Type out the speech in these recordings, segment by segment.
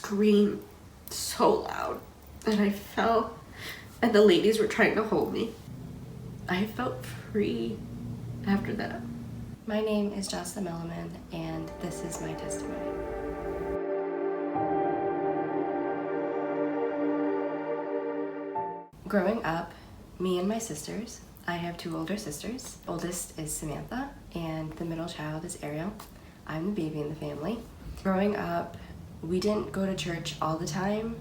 scream so loud and I fell, and the ladies were trying to hold me. I felt free after that. My name is Jocelyn Milliman, and this is my testimony. Growing up, me and my sisters, I have 2 older sisters. Oldest is Samantha, and the middle child is Ariel. I'm the baby in the family. Growing up, we didn't go to church all the time.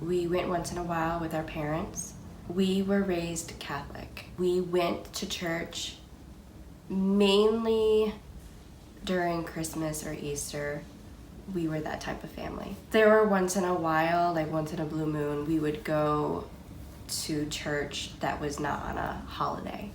We went once in a while with our parents. We were raised Catholic. We went to church mainly during Christmas or Easter. We were that type of family. There were once in a while, like once in a blue moon, we would go to church that was not on a holiday,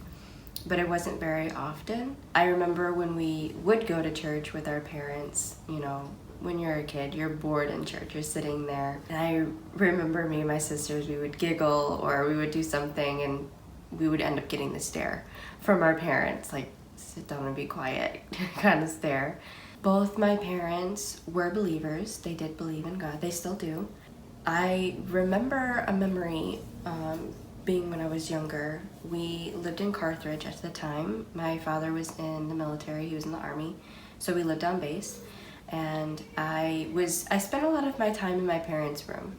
but it wasn't very often. I remember when we would go to church with our parents, you know, when you're a kid, you're bored in church, you're sitting there. And I remember me and my sisters, we would giggle or we would do something and we would end up getting the stare from our parents, like sit down and be quiet kind of stare. Both my parents were believers. They did believe in God. They still do. I remember a memory being when I was younger. We lived in Carthage at the time. My father was in the military. He was in the Army. So we lived on base. And I spent a lot of my time in my parents' room.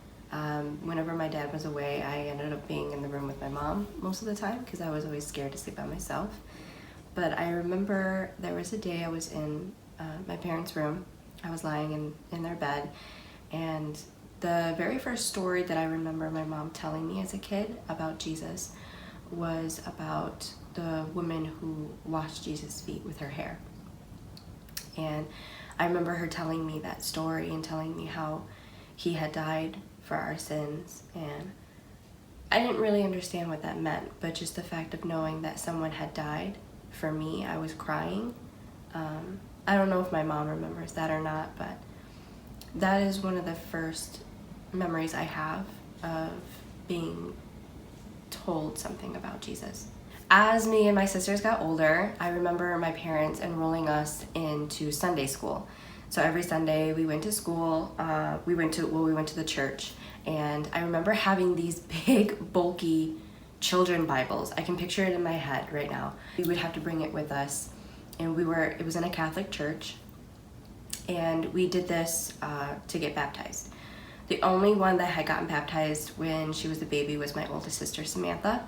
Whenever my dad was away, I ended up being in the room with my mom most of the time because I was always scared to sleep by myself. But I remember there was a day I was in my parents' room. I was lying in their bed, and the very first story that I remember my mom telling me as a kid about Jesus was about the woman who washed Jesus' feet with her hair. And I remember her telling me that story and telling me how he had died for our sins. And I didn't really understand what that meant, but just the fact of knowing that someone had died for me, I was crying. I don't know if my mom remembers that or not, but that is one of the first memories I have of being told something about Jesus. As me and my sisters got older, I remember my parents enrolling us into Sunday school. So every Sunday we went to school, we went to the church, and I remember having these big, bulky children Bibles. I can picture it in my head right now. We would have to bring it with us, and it was in a Catholic church, and we did this to get baptized. The only one that had gotten baptized when she was a baby was my oldest sister, Samantha.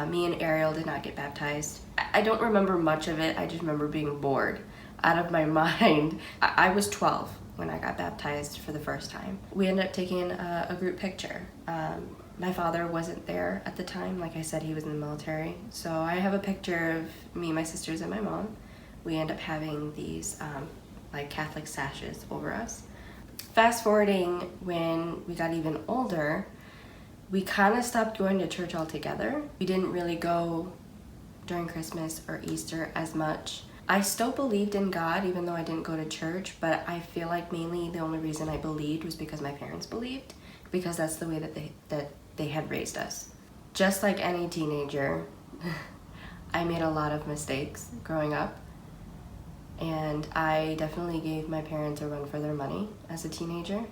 Me and Ariel did not get baptized. I don't remember much of it. I just remember being bored out of my mind. I was 12 when I got baptized for the first time. We ended up taking a group picture. My father wasn't there at the time. Like I said, he was in the military. So I have a picture of me, my sisters, and my mom. We end up having these like Catholic sashes over us. Fast forwarding, when we got even older, we kind of stopped going to church altogether. We didn't really go during Christmas or Easter as much. I still believed in God even though I didn't go to church, but I feel like mainly the only reason I believed was because my parents believed, because that's the way that they had raised us. Just like any teenager, I made a lot of mistakes growing up, and I definitely gave my parents a run for their money as a teenager.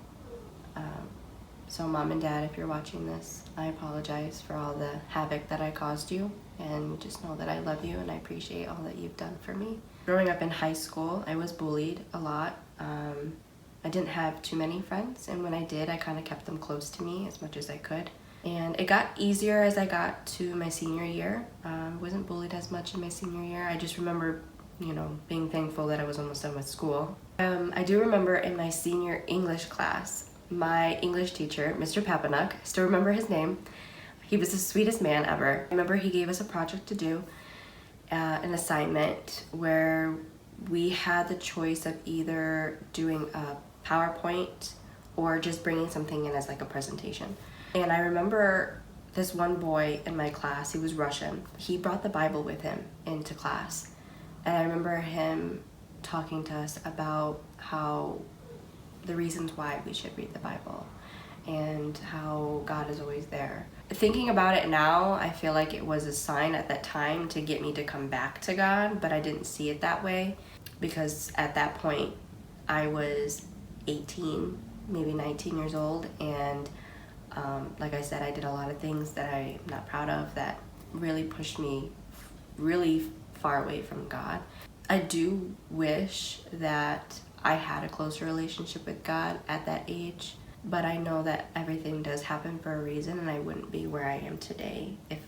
So Mom and Dad, if you're watching this, I apologize for all the havoc that I caused you, and just know that I love you and I appreciate all that you've done for me. Growing up in high school, I was bullied a lot. I didn't have too many friends, and when I did, I kind of kept them close to me as much as I could. And it got easier as I got to my senior year. I wasn't bullied as much in my senior year. I just remember, being thankful that I was almost done with school. I do remember in my senior English class, my English teacher, Mr. Papanuck, I still remember his name. He was the sweetest man ever. I remember he gave us a project to do, an assignment where we had the choice of either doing a PowerPoint or just bringing something in as like a presentation. And I remember this one boy in my class, he was Russian. He brought the Bible with him into class. And I remember him talking to us about how the reasons why we should read the Bible and how God is always there. Thinking about it now, I feel like it was a sign at that time to get me to come back to God, but I didn't see it that way because at that point I was 18 maybe 19 years old, and like I said, I did a lot of things that I'm not proud of that really pushed me really far away from God. I do wish that I had a closer relationship with God at that age, but I know that everything does happen for a reason, and I wouldn't be where I am today if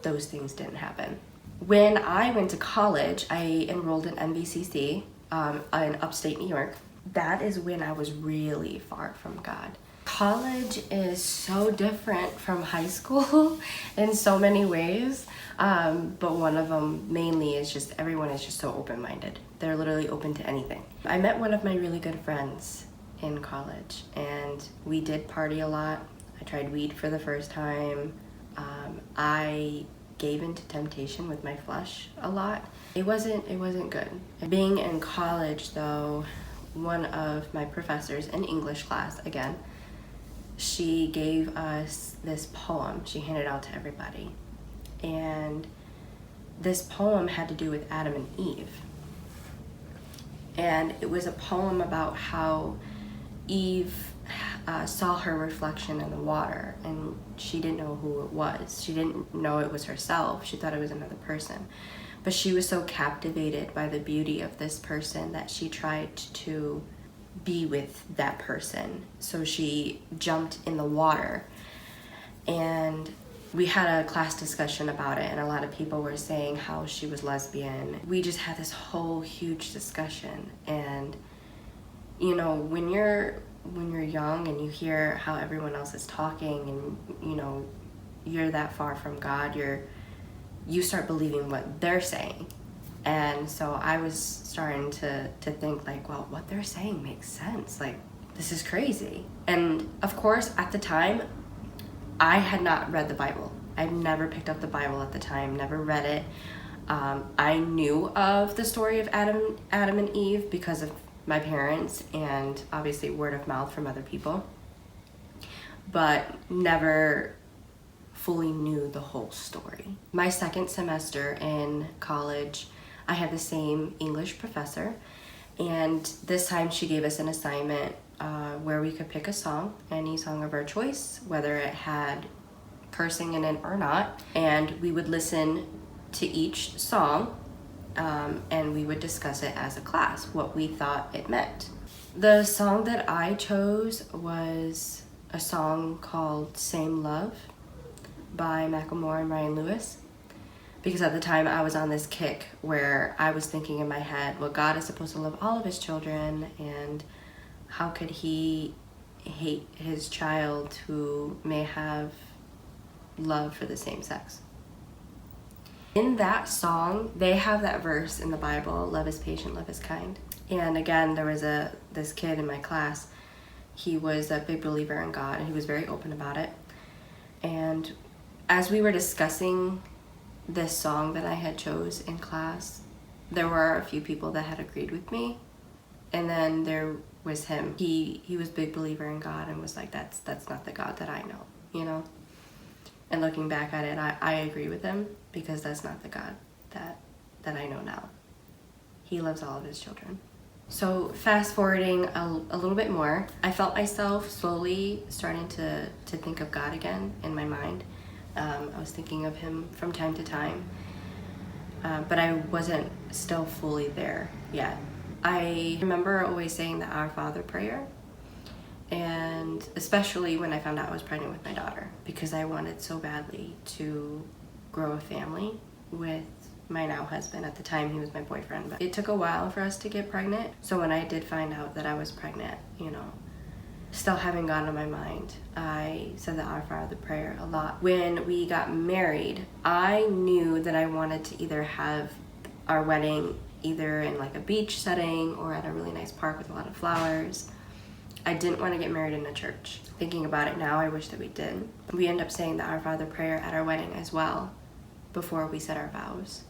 those things didn't happen. When I went to college, I enrolled in NBCC in upstate New York. That is when I was really far from God. College is so different from high school in so many ways, but one of them mainly is just everyone is just so open-minded. They're literally open to anything. I met one of my really good friends in college, and we did party a lot. I tried weed for the first time. I gave into temptation with my flesh a lot. It wasn't good. Being in college though, one of my professors in English class, again, she gave us this poem. She handed out to everybody. And this poem had to do with Adam and Eve. And it was a poem about how Eve saw her reflection in the water, and she didn't know who it was. She didn't know it was herself. She thought it was another person. But she was so captivated by the beauty of this person that she tried to be with that person. So she jumped in the water, and we had a class discussion about it, and a lot of people were saying how she was lesbian. We just had this whole huge discussion. And you know, when you're young and you hear how everyone else is talking, and you know you're that far from God, you start believing what they're saying. And so I was starting to think like, well, what they're saying makes sense. Like, this is crazy. And of course, at the time, I had not read the Bible. I'd never picked up the Bible at the time, never read it. I knew of the story of Adam and Eve because of my parents and obviously word of mouth from other people, but never fully knew the whole story. My second semester in college, I had the same English professor, and this time she gave us an assignment where we could pick a song, any song of our choice, whether it had cursing in it or not, and we would listen to each song and we would discuss it as a class, what we thought it meant. The song that I chose was a song called Same Love by Macklemore and Ryan Lewis, because at the time I was on this kick where I was thinking in my head, well, God is supposed to love all of his children, and how could he hate his child who may have love for the same sex? In that song, they have that verse in the Bible, love is patient, love is kind. And again, there was this kid in my class. He was a big believer in God, and he was very open about it. And as we were discussing this song that I had chose in class, there were a few people that had agreed with me. And then there was him. He was a big believer in God and was like, that's not the God that I know, you know? And looking back at it, I agree with him, because that's not the God that I know now. He loves all of his children. So fast forwarding a little bit more, I felt myself slowly starting to think of God again in my mind. I was thinking of him from time to time, but I wasn't still fully there yet. I remember always saying the Our Father prayer, and especially when I found out I was pregnant with my daughter, because I wanted so badly to grow a family with my now husband. At the time, he was my boyfriend, but it took a while for us to get pregnant. So when I did find out that I was pregnant, you know, still having God on my mind, I said the Our Father prayer a lot. When we got married, I knew that I wanted to either have our wedding either in like a beach setting or at a really nice park with a lot of flowers. I didn't want to get married in a church. Thinking about it now, I wish that we did. We ended up saying the Our Father prayer at our wedding as well, before we said our vows.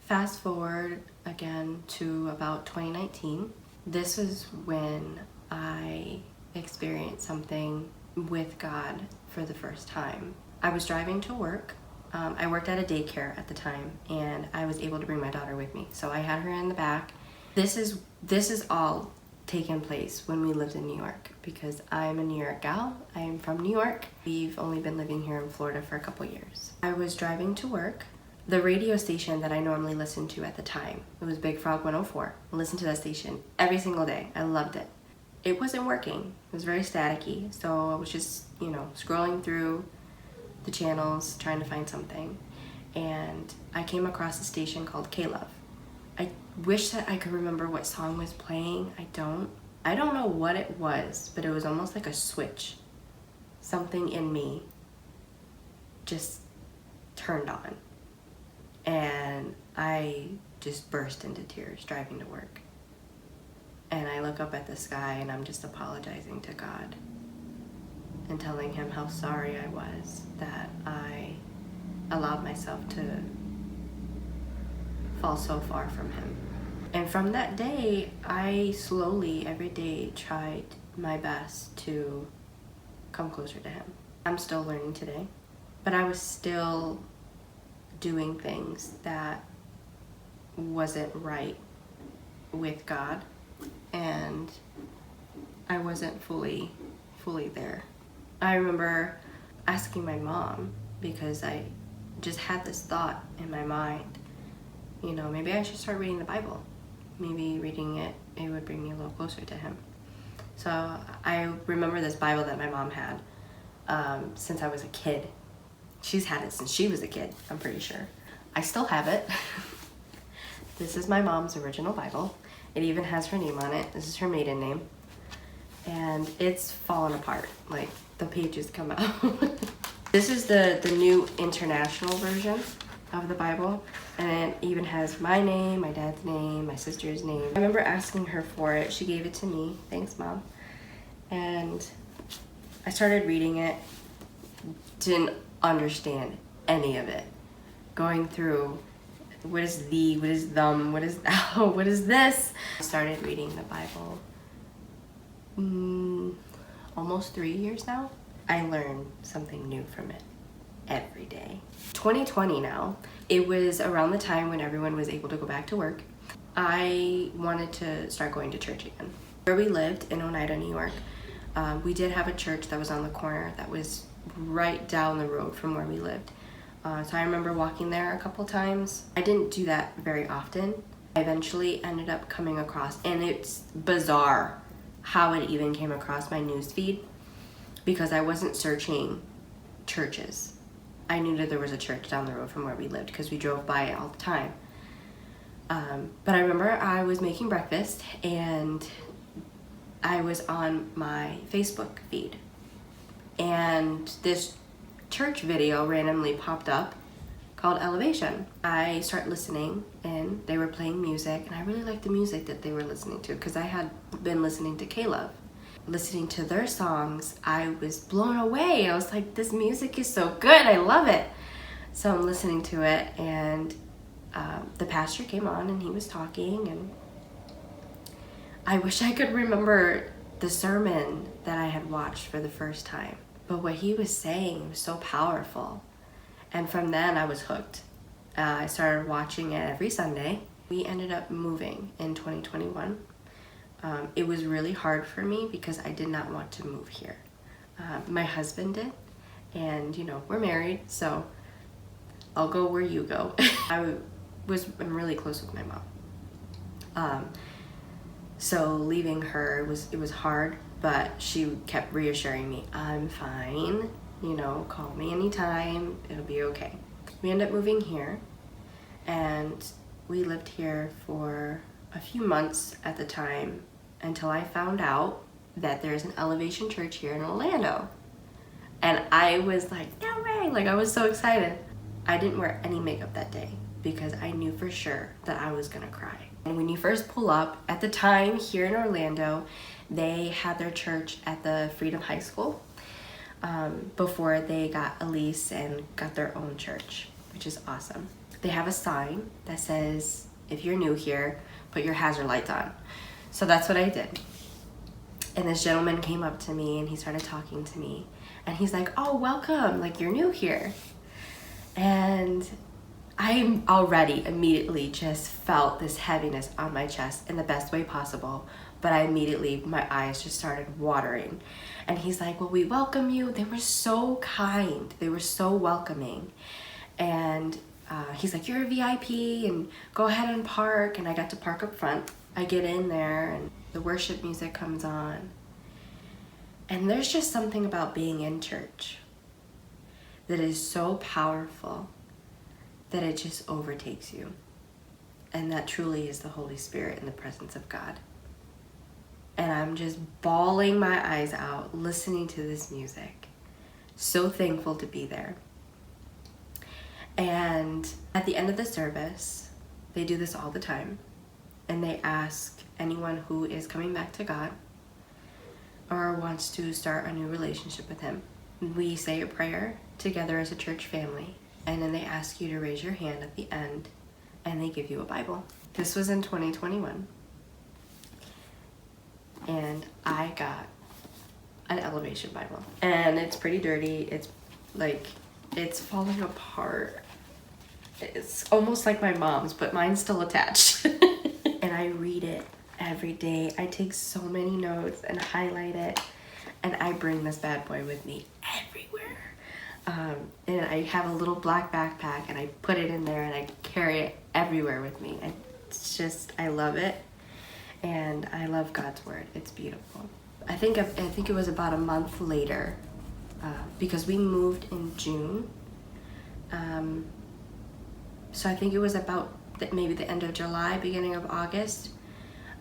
Fast forward again to about 2019. This is when I experienced something with God for the first time. I was driving to work. I worked at a daycare at the time, and I was able to bring my daughter with me. So I had her in the back. This is all taken place when we lived in New York, because I'm a New York gal. I am from New York. We've only been living here in Florida for a couple years. I was driving to work. The radio station that I normally listened to at the time, it was Big Frog 104. I listened to that station every single day. I loved it. It wasn't working. It was very staticky. So I was just, scrolling through the channels trying to find something. And I came across a station called K-Love. I wish that I could remember what song was playing. I don't know what it was, but it was almost like a switch. Something in me just turned on. And I just burst into tears driving to work. And I look up at the sky and I'm just apologizing to God and telling him how sorry I was that I allowed myself to fall so far from him. And from that day, I slowly, every day, tried my best to come closer to him. I'm still learning today, but I was still doing things that wasn't right with God, and I wasn't fully there. I remember asking my mom, because I just had this thought in my mind, maybe I should start reading the Bible. Maybe reading it would bring me a little closer to him. So I remember this Bible that my mom had since I was a kid. She's had it since she was a kid, I'm pretty sure. I still have it. This is my mom's original Bible. It even has her name on it. This is her maiden name. And it's fallen apart. Like, the pages come out. This is the new international version of the Bible. And it even has my name, my dad's name, my sister's name. I remember asking her for it. She gave it to me. Thanks, Mom. And I started reading it. Didn't understand any of it. Going through, what is thee, what is them, what is thou, what is this? I started reading the Bible almost 3 years now. I learned something new from it every day. 2020 now, it was around the time when everyone was able to go back to work. I wanted to start going to church again. Where we lived in Oneida, New York, we did have a church that was on the corner that was right down the road from where we lived. So I remember walking there a couple times. I didn't do that very often. I eventually ended up coming across, and it's bizarre how it even came across my news feed, because I wasn't searching churches. I knew that there was a church down the road from where we lived because we drove by it all the time. But I remember I was making breakfast and I was on my Facebook feed, and this church video randomly popped up called Elevation. I start listening and they were playing music, and I really liked the music that they were listening to because I had been listening to K-Love. Listening to their songs, I was blown away. I was like, this music is so good, I love it. So I'm listening to it, and the pastor came on and he was talking, and I wish I could remember the sermon that I had watched for the first time. But what he was saying was so powerful. And from then I was hooked. I started watching it every Sunday. We ended up moving in 2021. It was really hard for me because I did not want to move here. My husband did, and we're married, so I'll go where you go. I'm really close with my mom. So leaving her, it was hard, but she kept reassuring me, I'm fine, call me anytime, it'll be okay. We ended up moving here, and we lived here for a few months at the time until I found out that there's an Elevation Church here in Orlando. And I was like, no way, like I was so excited. I didn't wear any makeup that day because I knew for sure that I was gonna cry. And when you first pull up, at the time here in Orlando, they had their church at the Freedom High School before they got a lease and got their own church, which is awesome. They have a sign that says, if you're new here, put your hazard lights on. So that's what I did. And this gentleman came up to me and he started talking to me, and he's like, oh, welcome, like you're new here. And I already immediately just felt this heaviness on my chest in the best way possible But I immediately, my eyes just started watering. And he's like, well, we welcome you. They were so kind. They were so welcoming. And he's like, you're a VIP and go ahead and park. And I got to park up front. I get in there and the worship music comes on. And there's just something about being in church that is so powerful that it just overtakes you. And that truly is the Holy Spirit in the presence of God. And I'm just bawling my eyes out listening to this music. So thankful to be there. And at the end of the service, they do this all the time. And they ask anyone who is coming back to God or wants to start a new relationship with him. We say a prayer together as a church family. And then they ask you to raise your hand at the end. And they give you a Bible. This was in 2021. And I got an Elevation Bible. And it's pretty dirty. It's like, it's falling apart. It's almost like my mom's, but mine's still attached. And I read it every day. I take so many notes and highlight it. And I bring this bad boy with me everywhere. And I have a little black backpack and I put it in there and I carry it everywhere with me. It's just, I love it. And I love God's word. It's beautiful. I think it was about a month later, because we moved in June. So I think it was about maybe the end of July, beginning of August,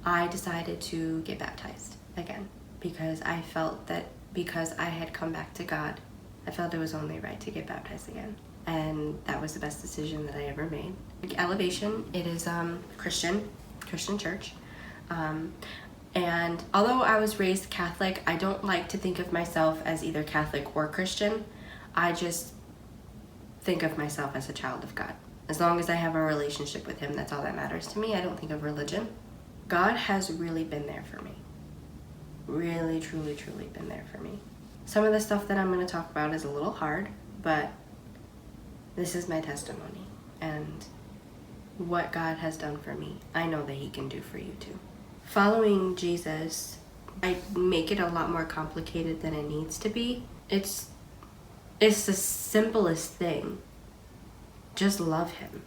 I decided to get baptized again, because I felt that because I had come back to God, I felt it was only right to get baptized again. And that was the best decision that I ever made. Elevation, it is Christian church. And although I was raised Catholic, I don't like to think of myself as either Catholic or Christian. I just think of myself as a child of God. As long as I have a relationship with him, that's all that matters to me. I don't think of religion. God has really been there for me. Really, truly, truly been there for me. Some of the stuff that I'm going to talk about is a little hard, but this is my testimony. And what God has done for me, I know that he can do for you too. Following Jesus, I make it a lot more complicated than it needs to be. It's the simplest thing. Just love him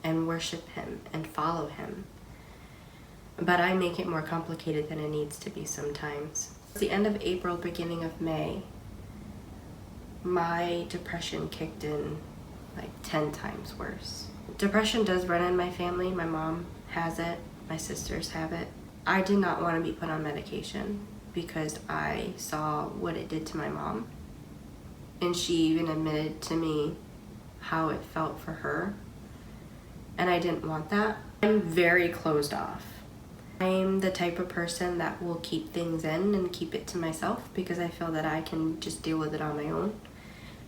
and worship him and follow him. But I make it more complicated than it needs to be sometimes. At the end of April, beginning of May, my depression kicked in like 10 times worse. Depression does run in my family. My mom has it. My sisters have it. I did not want to be put on medication because I saw what it did to my mom. And she even admitted to me how it felt for her. And I didn't want that. I'm very closed off. I'm the type of person that will keep things in and keep it to myself because I feel that I can just deal with it on my own.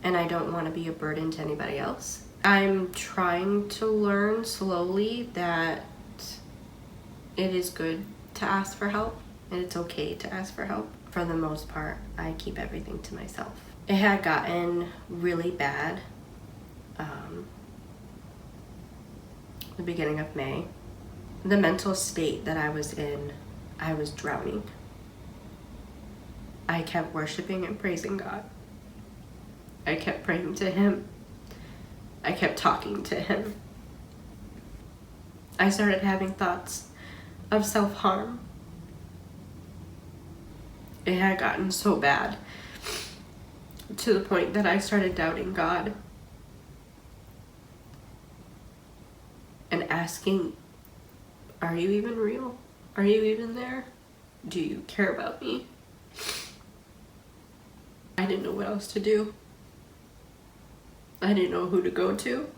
And I don't want to be a burden to anybody else. I'm trying to learn slowly that it is good to ask for help and it's okay to ask for help. For the most part, I keep everything to myself. It had gotten really bad the beginning of May. The mental state that I was in, I was drowning. I kept worshiping and praising God. I kept praying to him. I kept talking to him. I started having thoughts of self-harm. It had gotten so bad to the point that I started doubting God and asking, are you even real? Are you even there? Do you care about me? I didn't know what else to do. I didn't know who to go to.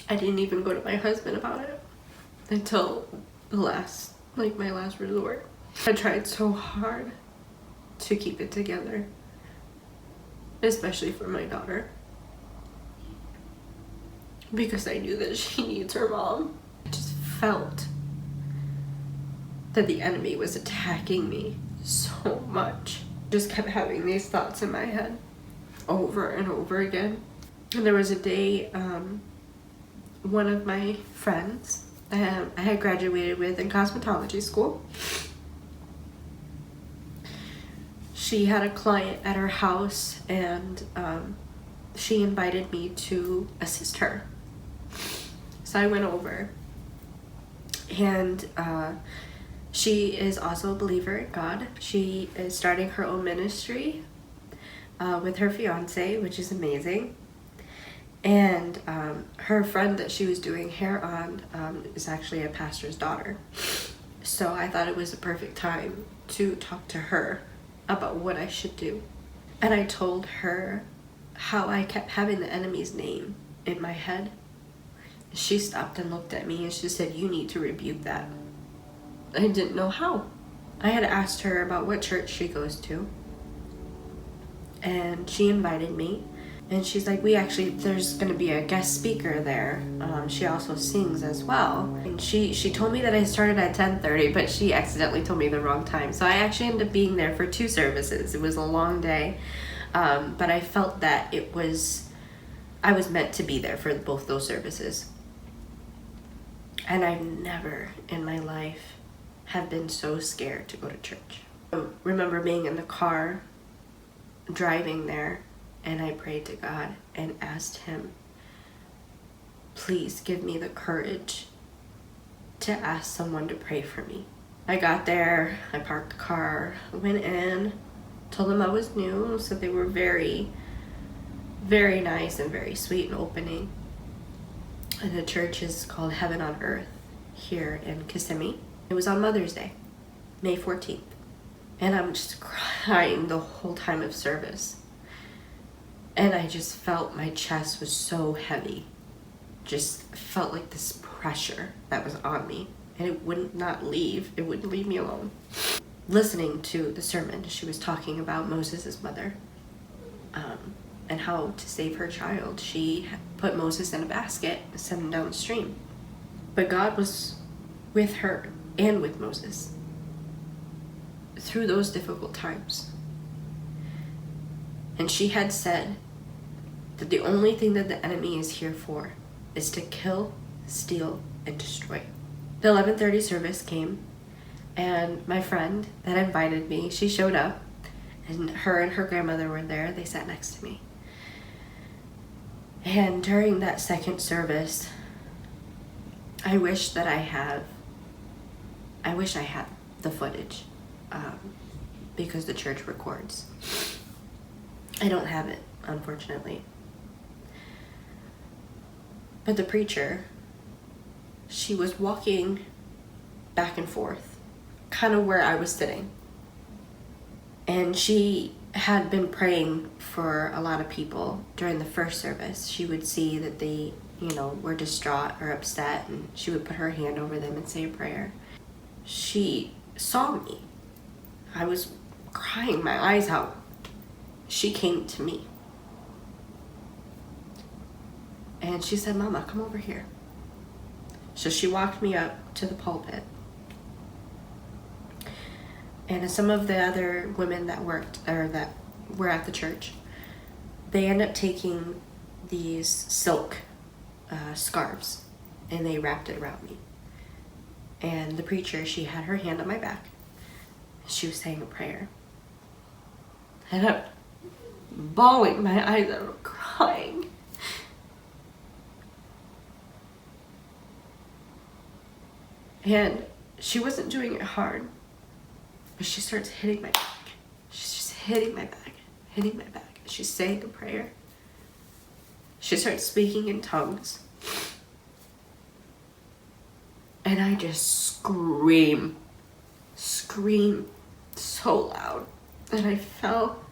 I didn't even go to my husband about it until my last resort. I tried so hard to keep it together, especially for my daughter, because I knew that she needs her mom. I just felt that the enemy was attacking me so much. Just kept having these thoughts in my head over and over again. And there was a day, one of my friends I had graduated with in cosmetology school. She had a client at her house, and she invited me to assist her. So I went over, and she is also a believer in God. She is starting her own ministry with her fiance, which is amazing. And her friend that she was doing hair on is actually a pastor's daughter. So I thought it was a perfect time to talk to her about what I should do. And I told her how I kept having the enemy's name in my head. She stopped and looked at me and she said, "You need to rebuke that." I didn't know how. I had asked her about what church she goes to, and she invited me. And she's like, there's going to be a guest speaker there. She also sings as well. And she told me that I started at 10:30, but she accidentally told me the wrong time. So I actually ended up being there for 2 services. It was a long day. But I felt that I was meant to be there for both those services. And I've never in my life have been so scared to go to church. I remember being in the car driving there, and I prayed to God and asked him, please give me the courage to ask someone to pray for me. I got there, I parked the car, went in, told them I was new, so they were very, very nice and very sweet and opening. And the church is called Heaven on Earth here in Kissimmee. It was on Mother's Day, May 14th. And I'm just crying the whole time of service. And I just felt my chest was so heavy. Just felt like this pressure that was on me. And it wouldn't leave me alone. Listening to the sermon, she was talking about Moses' mother. And how to save her child. She put Moses in a basket and sent him down the stream. But God was with her and with Moses through those difficult times. And she had said that the only thing that the enemy is here for is to kill, steal, and destroy. The 11:30 service came, and my friend that invited me, she showed up, and her grandmother were there. They sat next to me. And during that second service, I wish I had the footage, because the church records. I don't have it, unfortunately. But the preacher, she was walking back and forth, kind of where I was sitting. And she had been praying for a lot of people during the first service. She would see that they, were distraught or upset, and she would put her hand over them and say a prayer. She saw me. I was crying my eyes out. She came to me. And she said, "Mama, come over here." So she walked me up to the pulpit. And some of the other women that were at the church, they end up taking these silk scarves, and they wrapped it around me. And the preacher, she had her hand on my back. She was saying a prayer. And I'm bawling my eyes out, crying. And she wasn't doing it hard, but she starts hitting my back. She's just hitting my back. She's saying a prayer. She starts speaking in tongues. And I just scream so loud. And I fell,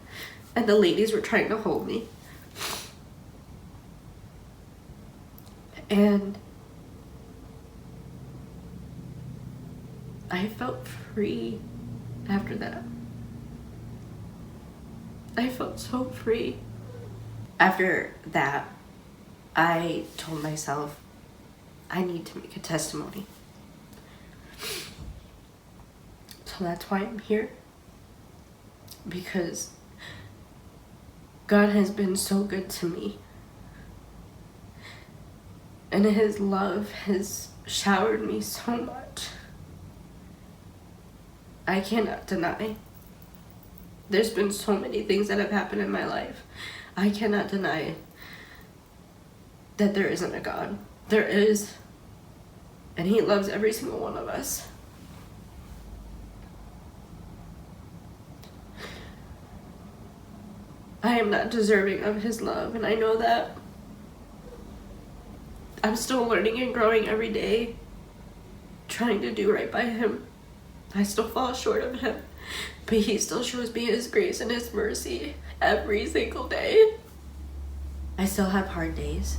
and the ladies were trying to hold me. And I felt free after that. I felt so free. After that, I told myself, I need to make a testimony. So that's why I'm here. Because God has been so good to me. And His love has showered me so much. I cannot deny. There's been so many things that have happened in my life. I cannot deny that there isn't a God. There is. And he loves every single one of us. I am not deserving of his love, and I know that. I'm still learning and growing every day, trying to do right by him. I still fall short of him, but he still shows me his grace and his mercy every single day. I still have hard days.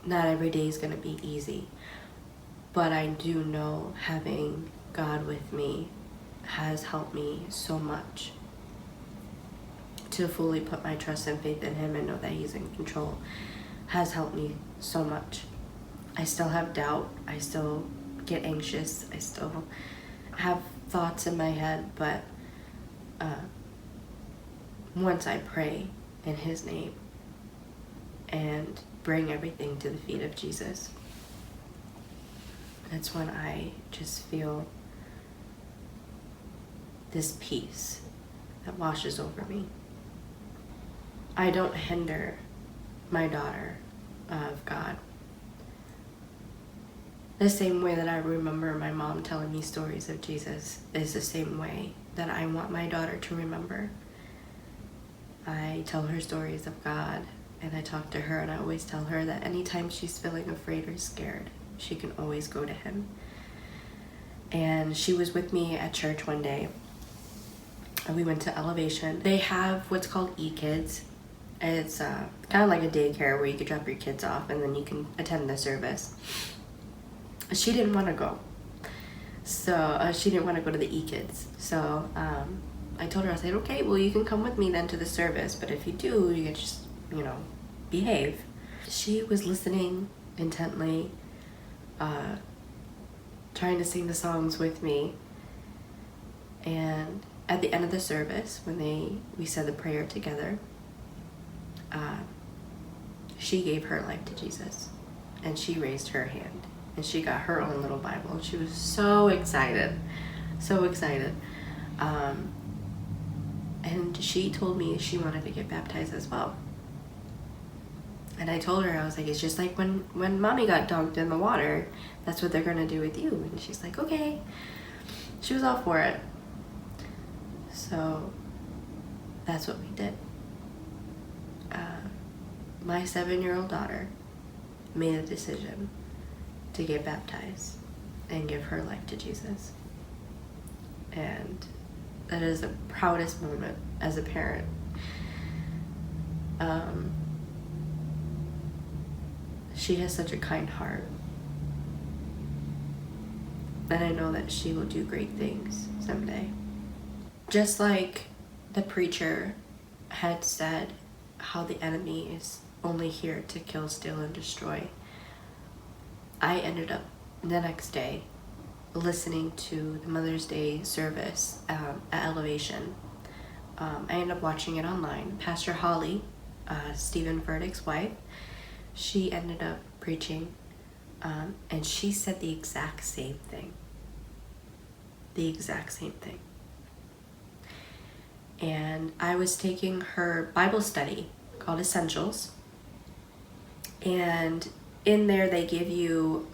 Not every day is going to be easy, but I do know having God with me has helped me so much to fully put my trust and faith in him and know that he's in control. Has helped me so much. I still have doubt. I still get anxious. I still have thoughts in my head, but once I pray in his name and bring everything to the feet of Jesus, that's when I just feel this peace that washes over me. I don't hinder my daughter of God. The same way that I remember my mom telling me stories of Jesus is the same way that I want my daughter to remember. I tell her stories of God, and I talk to her, and I always tell her that anytime she's feeling afraid or scared, she can always go to him. And she was with me at church one day, and we went to Elevation. They have what's called e-kids. It's kind of like a daycare where you could drop your kids off and then you can attend the service. She didn't want to go. So she didn't want to go to the e-kids. So I told her, I said, okay, well, you can come with me then to the service. But if you do, you can just, behave. She was listening intently, trying to sing the songs with me. And at the end of the service, when we said the prayer together, she gave her life to Jesus, and she raised her hand, and she got her own little Bible, and she was so excited. And she told me she wanted to get baptized as well. And I told her, I was like, it's just like when mommy got dunked in the water, that's what they're gonna do with you. And she's like, okay. She was all for it. So that's what we did. My 7-year-old daughter made a decision to get baptized and give her life to Jesus. And that is the proudest moment as a parent. She has such a kind heart. And I know that she will do great things someday. Just like the preacher had said, how the enemy is only here to kill, steal, and destroy. I ended up the next day listening to the Mother's Day service at Elevation. I ended up watching it online. Pastor Holly, Stephen Furtick's wife, she ended up preaching, and she said the exact same thing. And I was taking her Bible study called Essentials, and in there they give you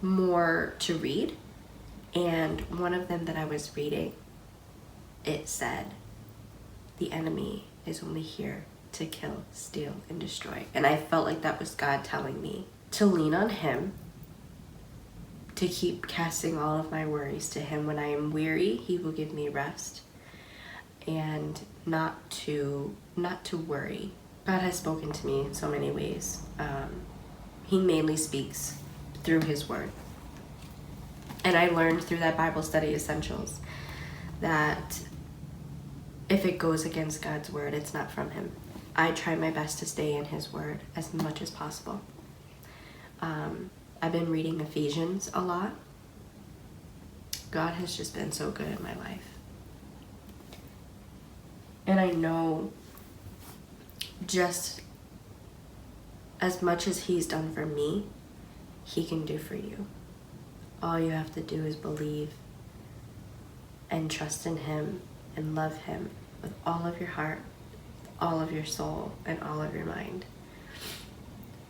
more to read, and one of them that I was reading, it said, the enemy is only here to kill, steal, and destroy. And I felt like that was God telling me to lean on him, to keep casting all of my worries to him. When I am weary, he will give me rest, and not to worry. God has spoken to me in so many ways. He mainly speaks through his word. And I learned through that Bible study Essentials that if it goes against God's word, it's not from him. I try my best to stay in his word as much as possible. I've been reading Ephesians a lot. God has just been so good in my life. And I know just as much as he's done for me, He can do for you. All you have to do is believe and trust in Him and love Him with all of your heart, all of your soul, and all of your mind.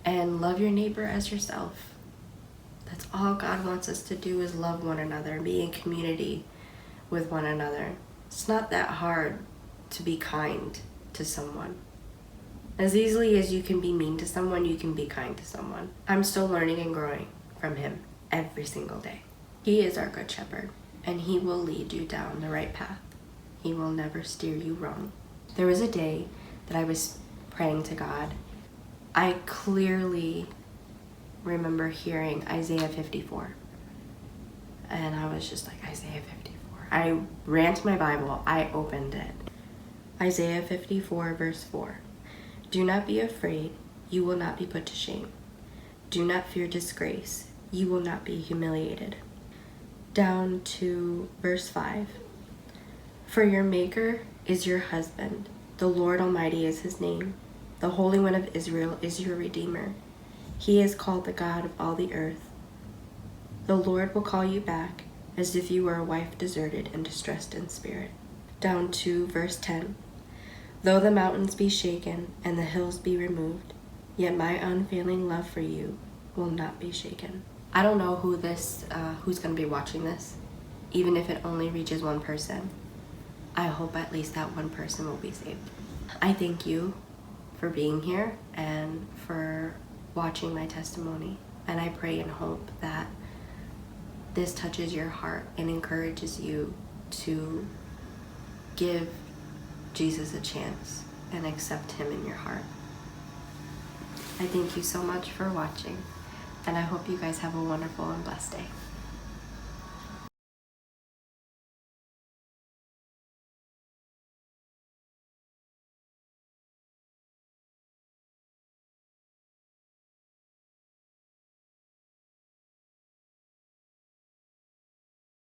And love your neighbor as yourself. That's all God wants us to do, is love one another and be in community with one another. It's not that hard to be kind to someone. As easily as you can be mean to someone, you can be kind to someone. I'm still learning and growing from Him every single day. He is our good shepherd, and He will lead you down the right path. He will never steer you wrong. There was a day that I was praying to God. I clearly remember hearing Isaiah 54. And I was just like, Isaiah 54. I ran to my Bible. I opened it. Isaiah 54, verse 4. Do not be afraid. You will not be put to shame. Do not fear disgrace. You will not be humiliated. Down to verse 5. For your Maker is your husband. The Lord Almighty is His name. The Holy One of Israel is your Redeemer. He is called the God of all the earth. The Lord will call you back as if you were a wife deserted and distressed in spirit. Down to verse 10. Though the mountains be shaken and the hills be removed, yet my unfailing love for you will not be shaken. I don't know who's going to be watching this, even if it only reaches one person. I hope at least that one person will be saved. I thank you for being here and for watching my testimony. And I pray and hope that this touches your heart and encourages you to give Jesus a chance and accept Him in your heart. I thank you so much for watching, and I hope you guys have a wonderful and blessed day.